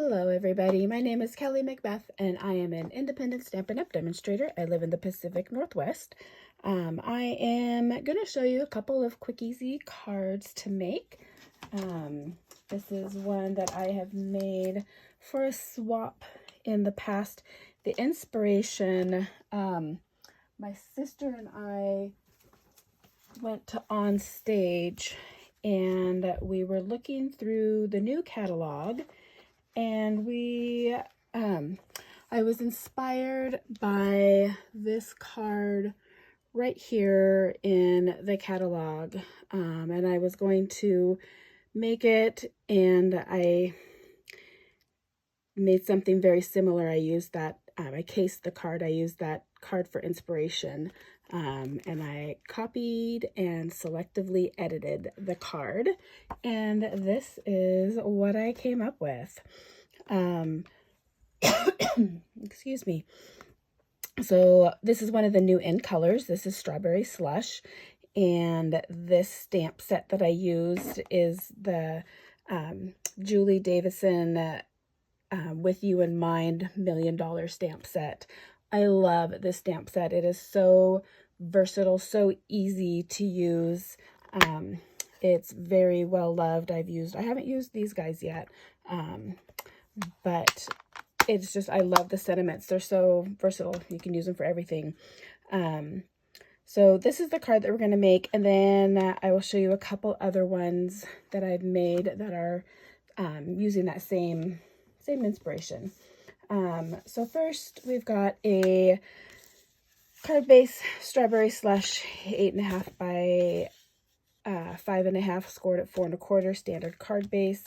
Hello everybody, my name is Kelly Macbeth and I am an independent Stampin' Up! Demonstrator. I live in the Pacific Northwest. I am going to show you a couple of quick easy cards to make. This is one that I have made for a swap in the past. The inspiration, my sister and I went to On Stage and we were looking through the new catalog. And I was inspired by this card right here in the catalog. And I was going to make it, and I made something very similar. I used that, I cased the card, I used that card for inspiration. And I copied and selectively edited the card. And this is what I came up with. Excuse me. So this is one of the new in colors. This is Strawberry Slush. And this stamp set that I used is the Julie Davison With You in Mind $1 Million stamp set. I love this stamp set. It is so versatile, so easy to use. It's very well loved. I haven't used these guys yet, but it's just, I love the sentiments. They're so versatile. You can use them for everything. So this is the card that we're going to make, and then I will show you a couple other ones that I've made that are using that same inspiration. So first we've got a card base Strawberry Slush 8.5 by 5.5, scored at 4 1/4, standard card base.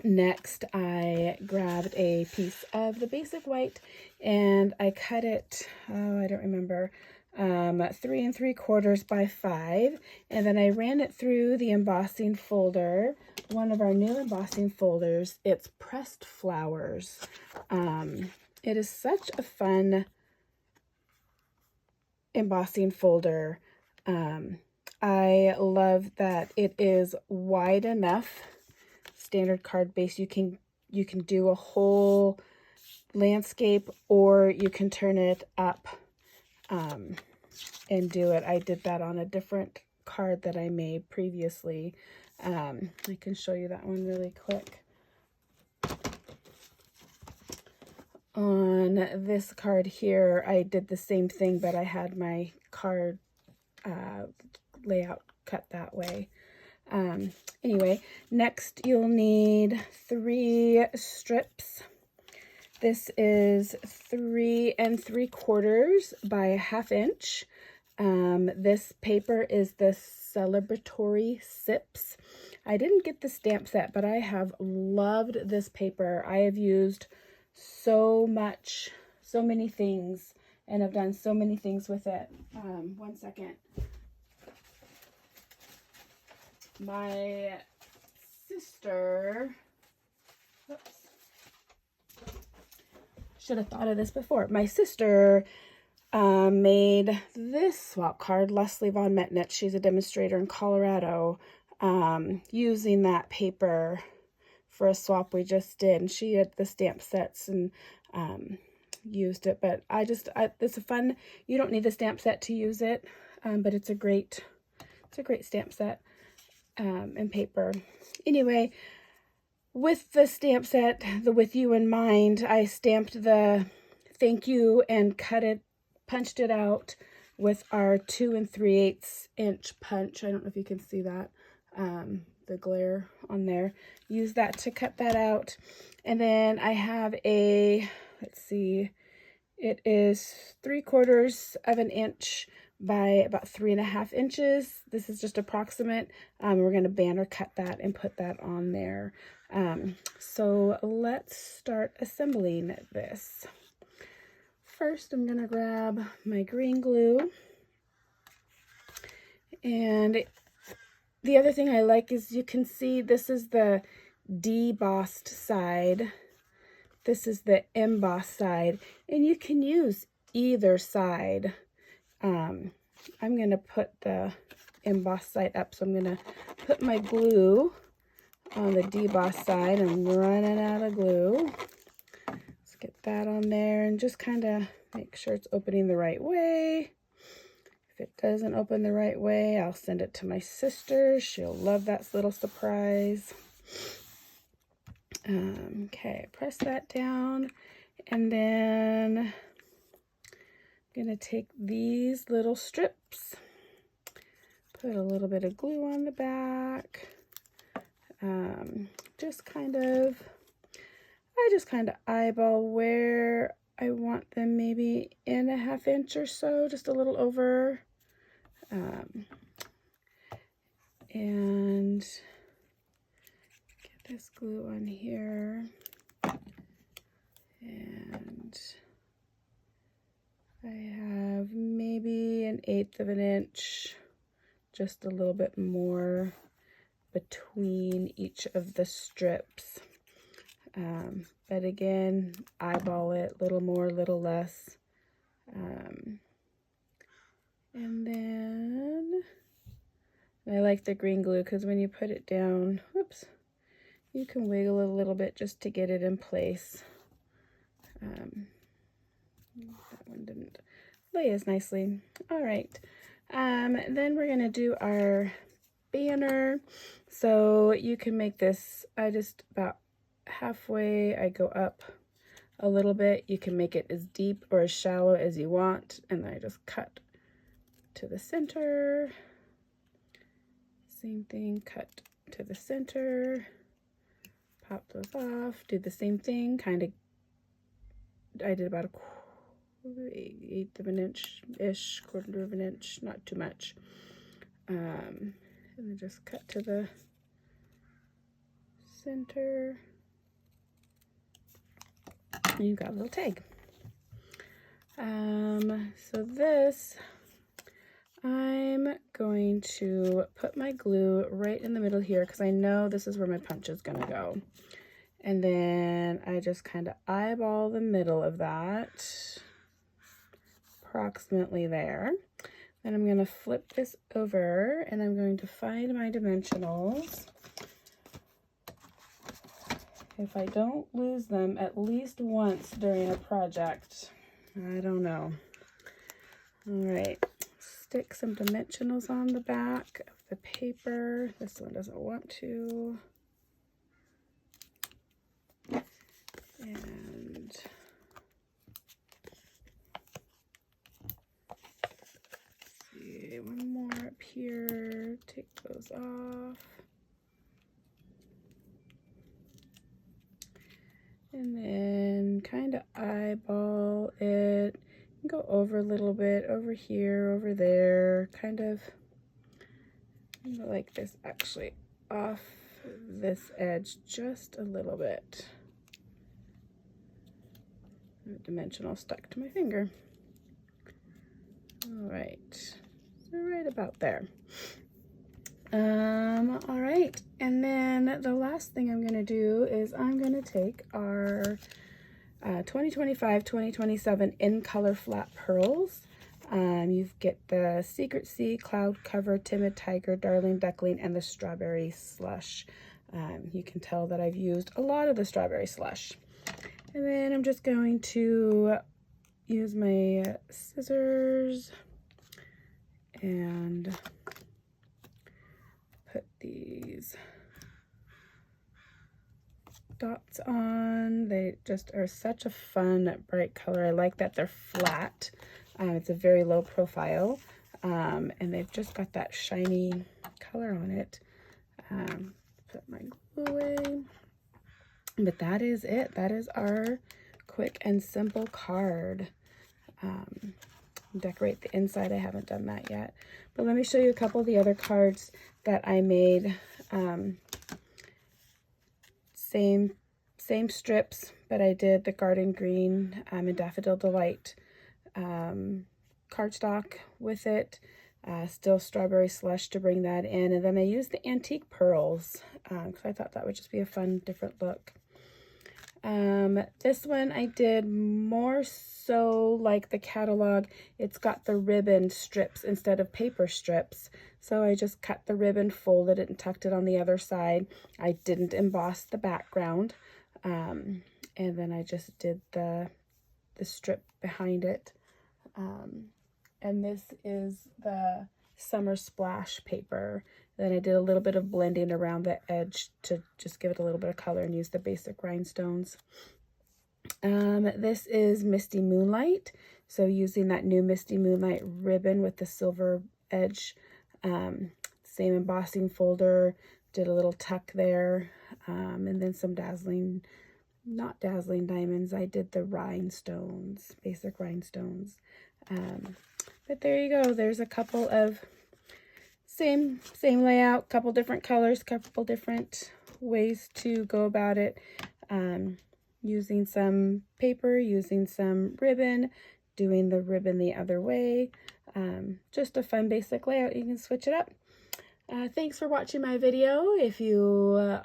Next, I grabbed a piece of the basic white and I cut it, I don't remember, 3 3/4 by 5, and then I ran it through the embossing folder, one of our new embossing folders. It's Pressed Flowers. It is such a fun embossing folder. I love that it is wide enough. Standard card base, you can do a whole landscape, or you can turn it up and do it. I did that on a different card that I made previously. I can show you that one really quick. On this card here, I did the same thing, but I had my card layout cut that way. Anyway, next you'll need 3 strips. This is 3 3/4 by 1/2 inch. This paper is the Celebratory Sips. I didn't get the stamp set, but I have loved this paper. I have used so many things, and I've done so many things with it. One second. My sister, whoops, should have thought of this before. My sister made this swap card, Leslie Von Metnitz. She's a demonstrator in Colorado, using that paper for a swap we just did. And she had the stamp sets and used it. But it's a fun, you don't need the stamp set to use it, but it's a great stamp set. And paper. Anyway, with the stamp set, the With You in Mind, I stamped the thank you and punched it out with our 2 3/8 inch punch. I don't know if you can see that, the glare on there. Use that to cut that out. And then I have a, let's see, it is 3/4 of an inch by about 3.5 inches. This is just approximate. We're going to banner cut that and put that on there. So let's start assembling this. First, I'm going to grab my green glue. And the other thing I like is you can see this is the debossed side. This is the embossed side. And you can use either side. I'm going to put the embossed side up, so I'm going to put my glue on the deboss side. I'm running out of glue. Let's get that on there and just kind of make sure it's opening the right way. If it doesn't open the right way, I'll send it to my sister. She'll love that little surprise. Okay, press that down, and then I'm gonna take these little strips, put a little bit of glue on the back, just kind of eyeball where I want them, maybe in a 1/2 inch or so, just a little over, and get this glue on here, and I have maybe 1/8 of an inch, just a little bit more between each of the strips. But again, eyeball it, little more, little less. And then I like the green glue because when you put it down, whoops, you can wiggle a little bit just to get it in place. That one didn't lay as nicely. All right. Then we're gonna do our banner. So you can make this, I just about halfway, I go up a little bit. You can make it as deep or as shallow as you want, and then I just cut to the center. Same thing, cut to the center, pop those off, do the same thing, kind of, I did about 1/8 of an inch-ish, 1/4 of an inch, not too much. And then just cut to the center. And you've got a little tag. So this, I'm going to put my glue right in the middle here because I know this is where my punch is gonna go. And then I just kind of eyeball the middle of that, approximately there. Then I'm gonna flip this over and I'm going to find my dimensionals. If I don't lose them at least once during a project, I don't know. All right, stick some dimensionals on the back of the paper. This one doesn't want to. And see, one more up here, take those off. And then kind of eyeball it, go over a little bit, over here, over there, kind of like this, actually off this edge just a little bit. The dimensional stuck to my finger. All right, so right about there. All right, and then the last thing I'm gonna do is I'm gonna take our 2025-2027 in color flat pearls. You get the Secret Sea, Cloud Cover, Timid Tiger, Darling Duckling, and the Strawberry Slush. You can tell that I've used a lot of the Strawberry Slush. And then I'm just going to use my scissors and put these dots on. They just are such a fun, bright color. I like that they're flat. It's a very low profile, and they've just got that shiny color on it. Put my glue away. But that is it. That is our quick and simple card. Decorate the inside. I haven't done that yet. But let me show you a couple of the other cards that I made. Same strips, but I did the Garden Green and Daffodil Delight cardstock with it. Still Strawberry Slush to bring that in. And then I used the Antique Pearls because I thought that would just be a fun, different look. This one I did more so like the catalog. It's got the ribbon strips instead of paper strips. So I just cut the ribbon, folded it, and tucked it on the other side. I didn't emboss the background. And then I just did the strip behind it. And this is the Summer Splash paper. Then I did a little bit of blending around the edge to just give it a little bit of color and use the basic rhinestones. This is Misty Moonlight. So using that new Misty Moonlight ribbon with the silver edge, same embossing folder, did a little tuck there, and then some dazzling, not dazzling diamonds. I did the rhinestones, basic rhinestones. But there you go. There's a couple of same layout, couple different colors, couple different ways to go about it. Using some paper, using some ribbon, doing the ribbon the other way. Just a fun basic layout. You can switch it up. Thanks for watching my video. If you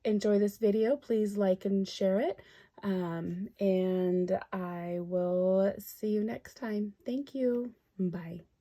enjoy this video, please like and share it. And I will see you next time. Thank you. Bye.